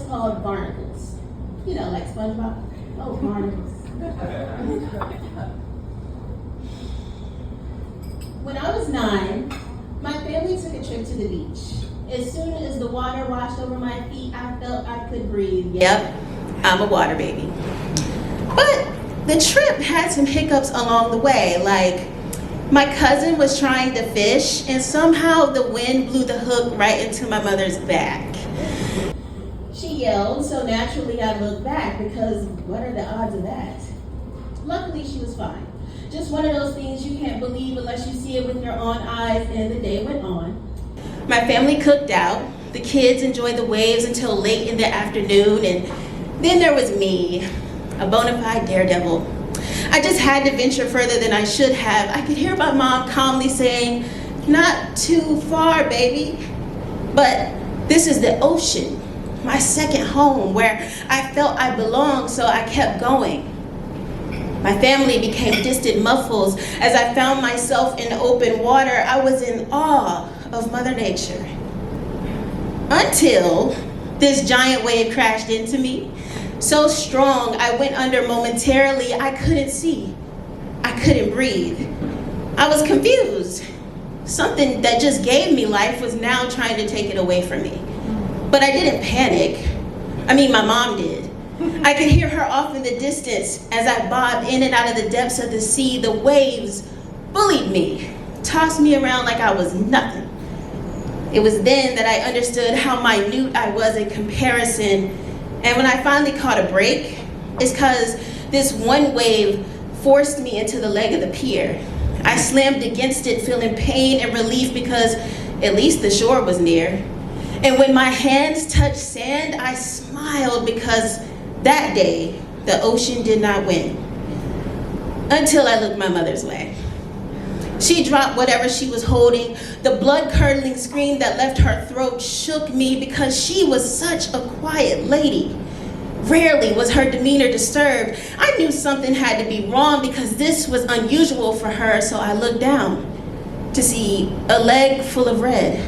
called Barnacles. You know, like SpongeBob. Oh, Barnacles. When I was 9, my family took a trip to the beach. As soon as the water washed over my feet, I felt I could breathe. Yep, I'm a water baby. But the trip had some hiccups along the way, like my cousin was trying to fish and somehow the wind blew the hook right into my mother's back. She yelled, so naturally I looked back because what are the odds of that? Luckily she was fine. Just one of those things you can't believe unless you see it with your own eyes, and the day went on. My family cooked out. The kids enjoyed the waves until late in the afternoon, and then there was me, a bona fide daredevil. I just had to venture further than I should have. I could hear my mom calmly saying, "Not too far, baby." But this is the ocean, my second home, where I felt I belonged, so I kept going. My family became distant muffles. As I found myself in open water, I was in awe of Mother Nature. Until this giant wave crashed into me. So strong, I went under momentarily. I couldn't see. I couldn't breathe. I was confused. Something that just gave me life was now trying to take it away from me. But I didn't panic. I mean, my mom did. I could hear her off in the distance as I bobbed in and out of the depths of the sea. The waves bullied me, tossed me around like I was nothing. It was then that I understood how minute I was in comparison. And when I finally caught a break, it's because this one wave forced me into the leg of the pier. I slammed against it, feeling pain and relief because at least the shore was near. And when my hands touched sand, I smiled because that day, the ocean did not win. Until I looked my mother's way. She dropped whatever she was holding. The blood-curdling scream that left her throat shook me because she was such a quiet lady. Rarely was her demeanor disturbed. I knew something had to be wrong because this was unusual for her, so I looked down to see a leg full of red.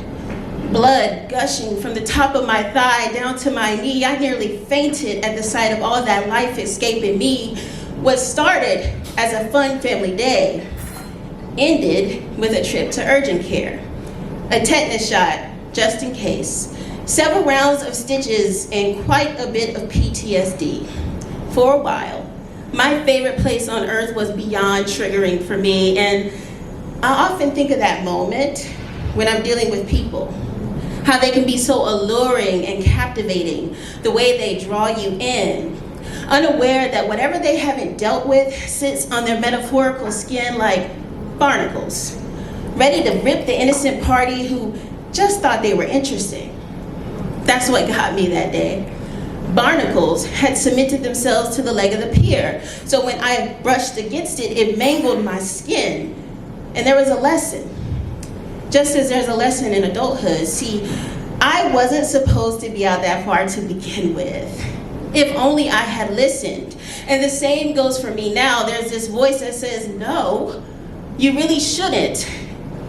Blood gushing from the top of my thigh down to my knee. I nearly fainted at the sight of all that life escaping me. What started as a fun family day ended with a trip to urgent care. A tetanus shot, just in case. Several rounds of stitches and quite a bit of PTSD. For a while, my favorite place on earth was beyond triggering for me, and I often think of that moment when I'm dealing with people. How they can be so alluring and captivating, the way they draw you in, unaware that whatever they haven't dealt with sits on their metaphorical skin like barnacles, ready to rip the innocent party who just thought they were interesting. That's what got me that day. Barnacles had cemented themselves to the leg of the pier, so when I brushed against it, it mangled my skin, and there was a lesson. Just as there's a lesson in adulthood. See, I wasn't supposed to be out that far to begin with. If only I had listened. And the same goes for me now. There's this voice that says, no, you really shouldn't,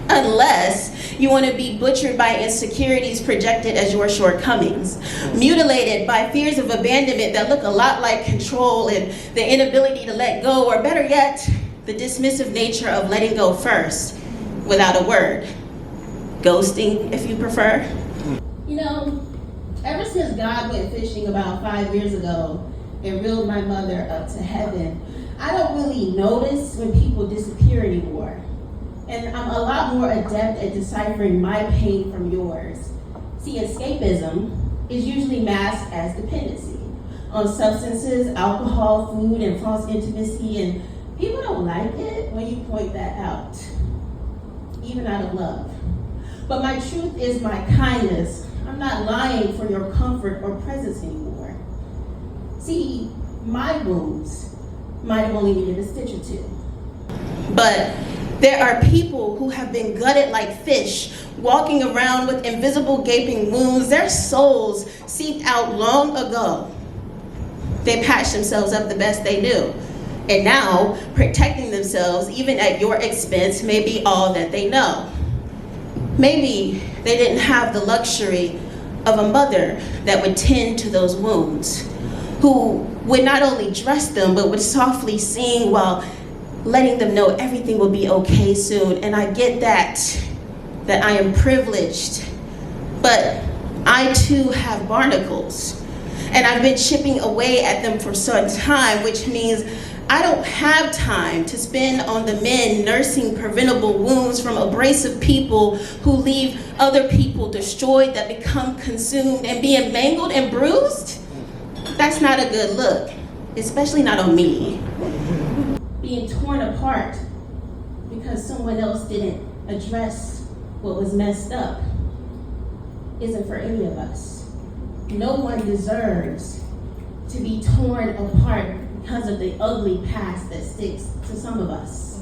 unless you want to be butchered by insecurities projected as your shortcomings, mutilated by fears of abandonment that look a lot like control and the inability to let go, or better yet, the dismissive nature of letting go first without a word. Ghosting, if you prefer. You know, ever since God went fishing about 5 years ago and reeled my mother up to heaven, I don't really notice when people disappear anymore. And I'm a lot more adept at deciphering my pain from yours. See, escapism is usually masked as dependency on substances, alcohol, food, and false intimacy, and people don't like it when you point that out, even out of love. But my truth is my kindness. I'm not lying for your comfort or presence anymore. See, my wounds might have only needed a stitch or two. But there are people who have been gutted like fish, walking around with invisible gaping wounds. Their souls seeped out long ago. They patched themselves up the best they knew. And now, protecting themselves, even at your expense, may be all that they know. Maybe they didn't have the luxury of a mother that would tend to those wounds, who would not only dress them, but would softly sing while letting them know everything will be okay soon. And I get that I am privileged, but I too have barnacles. And I've been chipping away at them for some time, which means I don't have time to spend on the men nursing preventable wounds from abrasive people who leave other people destroyed, that become consumed and being mangled and bruised. That's not a good look, especially not on me. Being torn apart because someone else didn't address what was messed up isn't for any of us. No one deserves to be torn apart because of the ugly past that sticks to some of us.